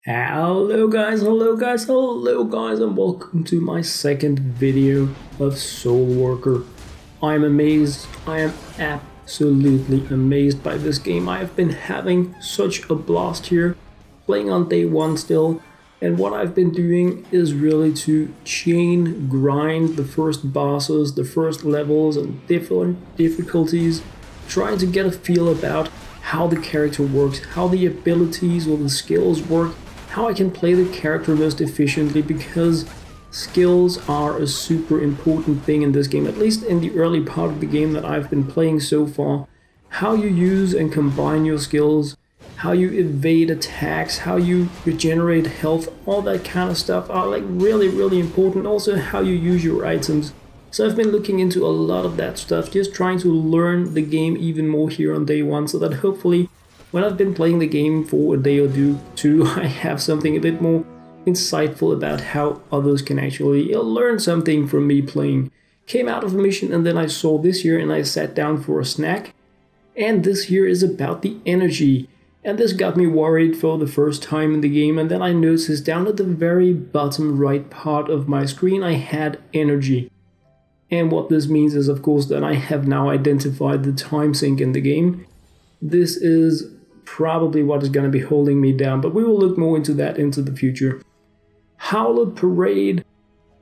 Hello guys, and welcome to my second video of Soulworker. I am amazed, I am absolutely amazed by this game. I have been having such a blast here, playing on day one still, and what I've been doing is really to chain grind the first bosses, the first levels and different difficulties, trying to get a feel about how the character works, how the abilities or the skills work, how I can play the character most efficiently, because skills are a super important thing in this game, at least in the early part of the game that I've been playing so far. How you use and combine your skills, how you evade attacks, how you regenerate health, all that kind of stuff are like really important. Also how you use your items. So I've been looking into a lot of that stuff, just trying to learn the game even more here on day one, so that hopefully when I've been playing the game for a day or two, I have something a bit more insightful about how others can actually learn something from me playing. Came out of a mission and then I saw this here and I sat down for a snack. And this here is about the energy. And this got me worried for the first time in the game, and then I noticed down at the very bottom right part of my screen I had energy. And what this means is, of course, that I have now identified the time sink in the game. This is probably what is going to be holding me down, but we will look more into that into the future. Howling Parade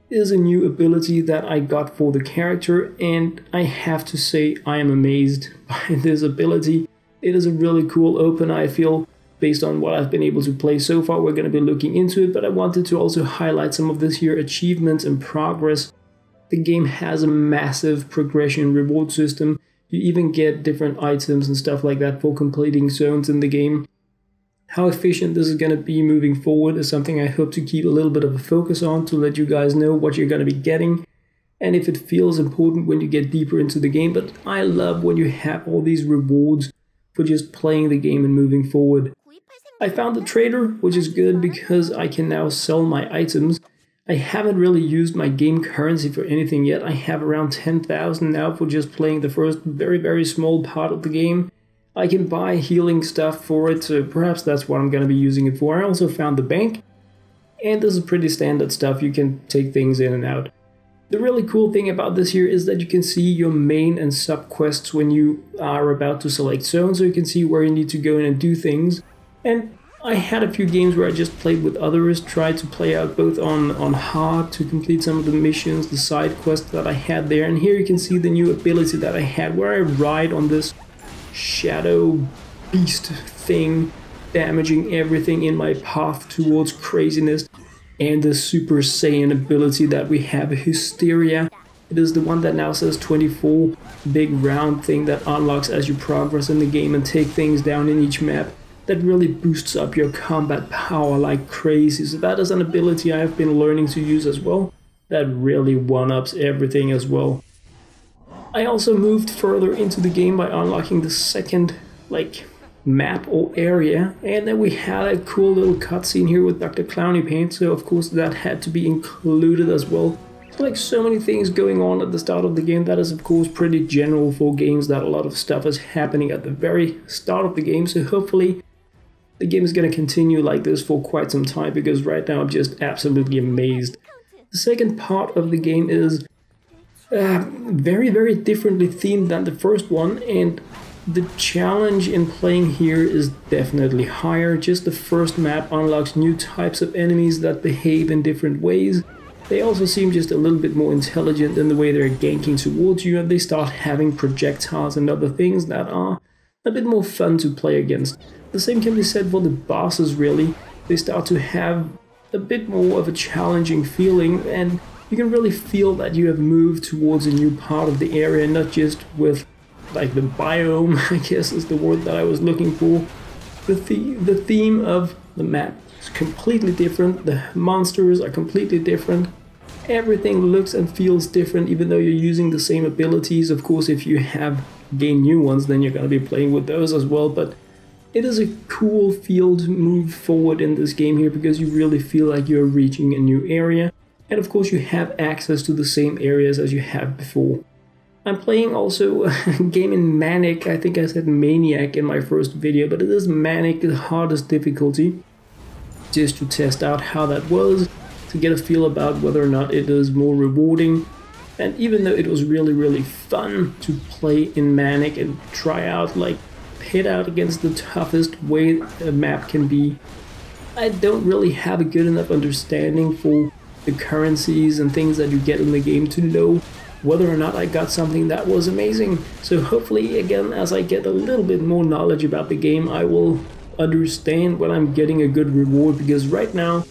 is a new ability that I got for the character, and I have to say I am amazed by this ability. It is a really cool open, I feel, based on what I've been able to play so far. We're going to be looking into it, but I wanted to also highlight some of this here achievements and progress. The game has a massive progression reward system. You even get different items and stuff like that for completing zones in the game. How efficient this is going to be moving forward is something I hope to keep a little bit of a focus on, to let you guys know what you're going to be getting and if it feels important when you get deeper into the game. But I love when you have all these rewards for just playing the game and moving forward. I found the trader, which is good because I can now sell my items. I haven't really used my game currency for anything yet. I have around 10,000 now for just playing the first very small part of the game. I can buy healing stuff for it, so perhaps that's what I'm going to be using it for. I also found the bank, and this is pretty standard stuff. You can take things in and out. The really cool thing about this here is that you can see your main and sub quests when you are about to select zones, so you can see where you need to go in and do things. And I had a few games where I just played with others, tried to play out both on hard to complete some of the missions, the side quests that I had there. And here you can see the new ability that I had, where I ride on this shadow beast thing, damaging everything in my path towards craziness. And the Super Saiyan ability that we have, Hysteria. It is the one that now says 24, big round thing that unlocks as you progress in the game and take things down in each map. That really boosts up your combat power like crazy. So that is an ability I have been learning to use as well. That really one-ups everything as well. I also moved further into the game by unlocking the second map or area, and then we had a cool little cutscene here with Dr. Clowny Paint, so of course that had to be included as well. Like so many things going on at the start of the game. That is of course pretty general for games, that a lot of stuff is happening at the very start of the game, so hopefully the game is going to continue like this for quite some time, because right now I'm just absolutely amazed. The second part of the game is very differently themed than the first one, and the challenge in playing here is definitely higher. Just the first map unlocks new types of enemies that behave in different ways. They also seem just a little bit more intelligent in the way they're ganking towards you, and they start having projectiles and other things that are a bit more fun to play against. The same can be said for the bosses really. They start to have a bit more of a challenging feeling, and you can really feel that you have moved towards a new part of the area, not just with like the biome, I guess is the word that I was looking for. The theme of the map is completely different, the monsters are completely different, everything looks and feels different even though you're using the same abilities. Of course, if you have gained new ones, then you're going to be playing with those as well, but it is a cool feel to move forward in this game here, because you really feel like you're reaching a new area, and of course you have access to the same areas as you have before. I'm playing also a game in Manic. I think I said Maniac in my first video, but it is Manic, the hardest difficulty. just to test out how that was, to get a feel about whether or not it is more rewarding. And even though it was really fun to play in Manic and try out, like, pit out against the toughest way a map can be, I don't really have a good enough understanding for the currencies and things that you get in the game to know whether or not I got something that was amazing. So hopefully, again, as I get a little bit more knowledge about the game, I will understand when I'm getting a good reward, because right now,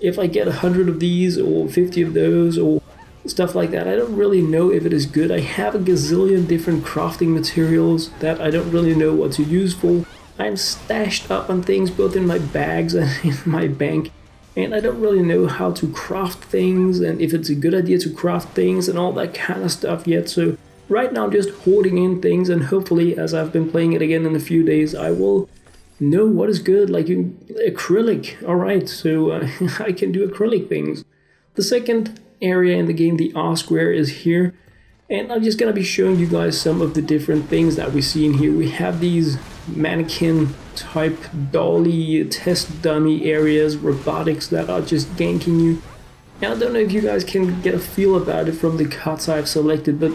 if I get 100 of these or 50 of those or stuff like that, I don't really know if it is good. I have a gazillion different crafting materials that I don't really know what to use for. I'm stashed up on things both in my bags and in my bank, and I don't really know how to craft things and if it's a good idea to craft things and all that kind of stuff yet. So right now I'm just hoarding in things, and hopefully, as I've been playing it again in a few days, I will know what is good. Like acrylic, alright, so I can do acrylic things. The second area in the game, the R square, is here, and I'm just gonna be showing you guys some of the different things that we see in here. We have these mannequin type dolly test dummy areas, robotics that are just ganking you. And I don't know if you guys can get a feel about it from the cuts I've selected, but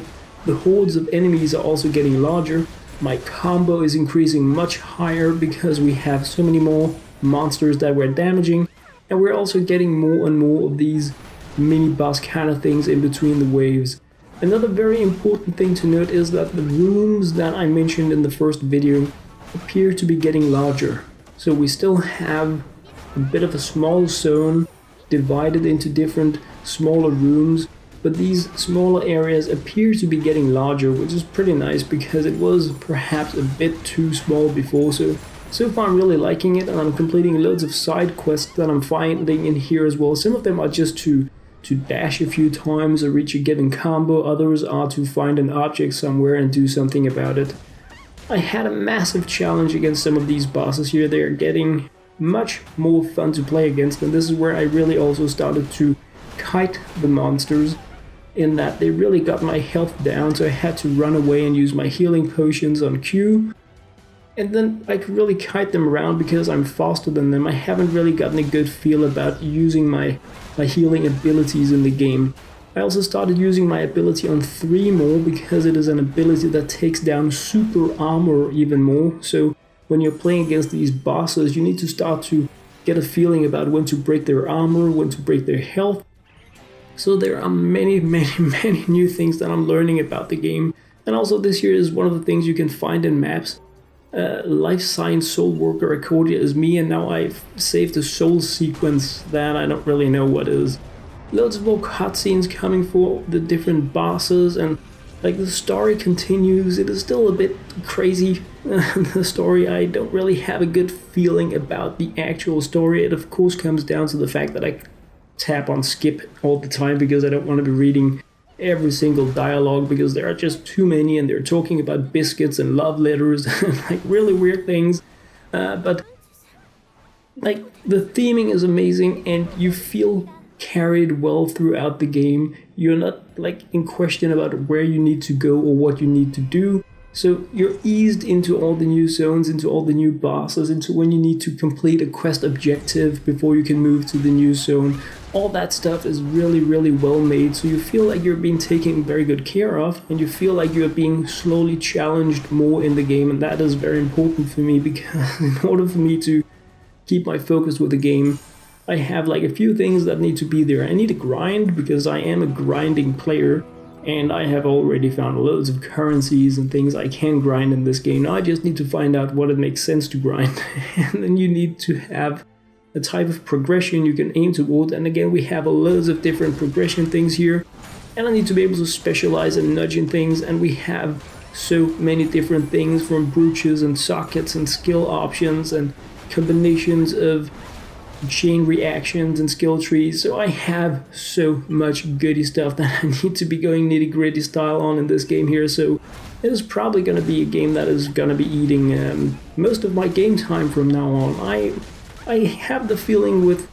the hordes of enemies are also getting larger. My combo is increasing much higher because we have so many more monsters that we're damaging, and we're also getting more and more of these mini boss kind of things in between the waves. Another very important thing to note is that the rooms that I mentioned in the first video appear to be getting larger. So we still have a bit of a small zone divided into different smaller rooms, but these smaller areas appear to be getting larger, which is pretty nice because it was perhaps a bit too small before. So far I'm really liking it, and I'm completing loads of side quests that I'm finding in here as well. Some of them are just to dash a few times or reach a given combo, others are to find an object somewhere and do something about it. I had a massive challenge against some of these bosses here. They are getting much more fun to play against, and this is where I really also started to kite the monsters, in that they really got my health down, so I had to run away and use my healing potions on Q. And then I could really kite them around because I'm faster than them. I haven't really gotten a good feel about using my healing abilities in the game. I also started using my ability on 3 more because it is an ability that takes down super armor even more. So when you're playing against these bosses, you need to start to get a feeling about when to break their armor, when to break their health. So there are many new things that I'm learning about the game. And also this here is one of the things you can find in maps. Life Science Soulworker Accordia is me, and now I've saved a soul sequence that I don't really know what is. Loads of more cutscenes coming for the different bosses, and like the story continues. It is still a bit crazy, the story. I don't really have a good feeling about the actual story. It of course comes down to the fact that I tap on skip all the time because I don't want to be reading every single dialogue, because there are just too many and they're talking about biscuits and love letters and like really weird things. But like the theming is amazing, and you feel carried well throughout the game. You're not like in question about where you need to go or what you need to do. So you're eased into all the new zones, into all the new bosses, into when you need to complete a quest objective before you can move to the new zone. All that stuff is really well made, so you feel like you're being taken very good care of, and you feel like you're being slowly challenged more in the game, and that is very important for me, because in order for me to keep my focus with the game, I have like a few things that need to be there. I need to grind, because I am a grinding player, and I have already found loads of currencies and things I can grind in this game. Now I just need to find out what it makes sense to grind. And then you need to have a type of progression you can aim toward. And again, we have loads of different progression things here. And I need to be able to specialize and nudge in things. And we have so many different things, from brooches and sockets and skill options and combinations of chain reactions and skill trees. So I have so much goody stuff that I need to be going nitty-gritty style on in this game here. So it is probably going to be a game that is going to be eating most of my game time from now on. I have the feeling with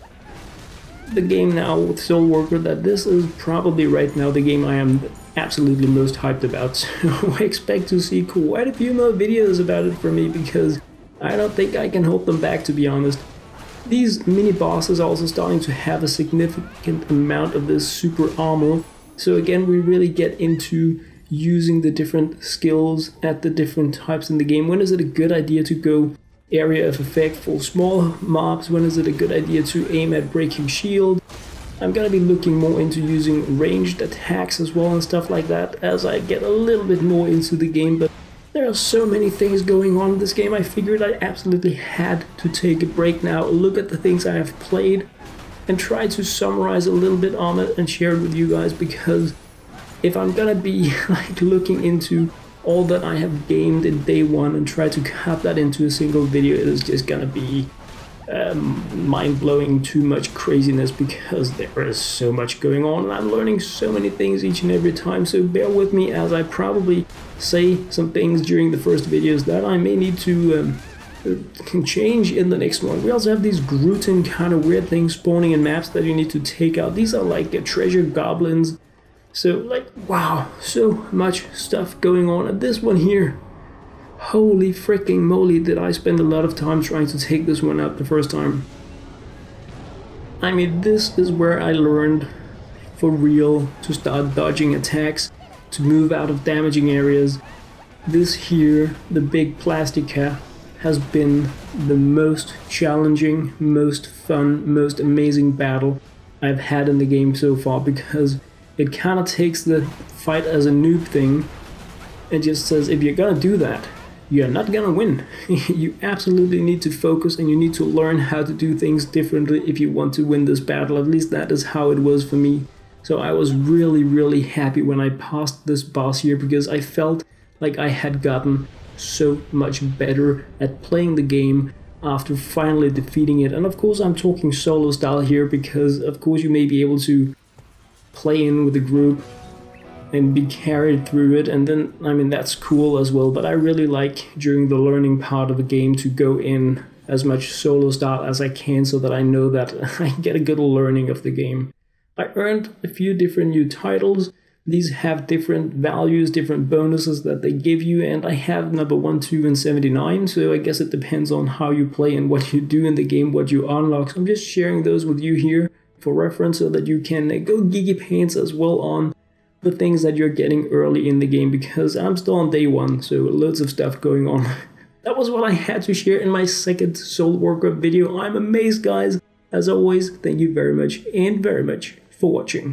the game now, with Soulworker, that this is probably right now the game I am absolutely most hyped about. So I expect to see quite a few more videos about it from me, because I don't think I can hold them back, to be honest. these mini bosses are also starting to have a significant amount of this super armor. So again, we really get into using the different skills at the different types in the game. When is it a good idea to go area of effect for small mobs? When is it a good idea to aim at breaking shield? I'm gonna be looking more into using ranged attacks as well and stuff like that as I get a little bit more into the game. But there are so many things going on in this game, I figured I absolutely had to take a break now, look at the things I have played, and try to summarize a little bit on it and share it with you guys, because if I'm gonna be like looking into all that I have gamed in day one and try to cut that into a single video, it is just gonna be mind-blowing, too much craziness, because there is so much going on and I'm learning so many things each and every time. So bear with me as I probably say some things during the first videos that I may need to change in the next one. We also have these Grootin kind of weird things spawning in maps that you need to take out. These are like treasure goblins. So like, wow, so much stuff going on. And this one here, holy freaking moly, did I spend a lot of time trying to take this one out the first time. I mean, this is where I learned for real to start dodging attacks, to move out of damaging areas. This here, the Big Plastica, has been the most challenging, most fun, most amazing battle I've had in the game so far, because it kind of takes the fight as a noob thing and just says, if you're gonna do that, you're not gonna win. You absolutely need to focus and you need to learn how to do things differently if you want to win this battle. At least that is how it was for me. So I was really happy when I passed this boss here, because I felt like I had gotten so much better at playing the game after finally defeating it. And of course I'm talking solo style here, because of course you may be able to play in with the group and be carried through it, and then, I mean, that's cool as well, but I really like during the learning part of the game to go in as much solo style as I can, so that I know that I get a good learning of the game. I earned a few different new titles. These have different values, different bonuses that they give you, and I have number 1, 2, and 79, so I guess it depends on how you play and what you do in the game, what you unlock. So I'm just sharing those with you here for reference, so that you can go geeky pants as well on the things that you're getting early in the game, because I'm still on day 1, so loads of stuff going on. That was what I had to share in my second Soulworker video. I'm amazed, guys. As always, thank you very much for watching.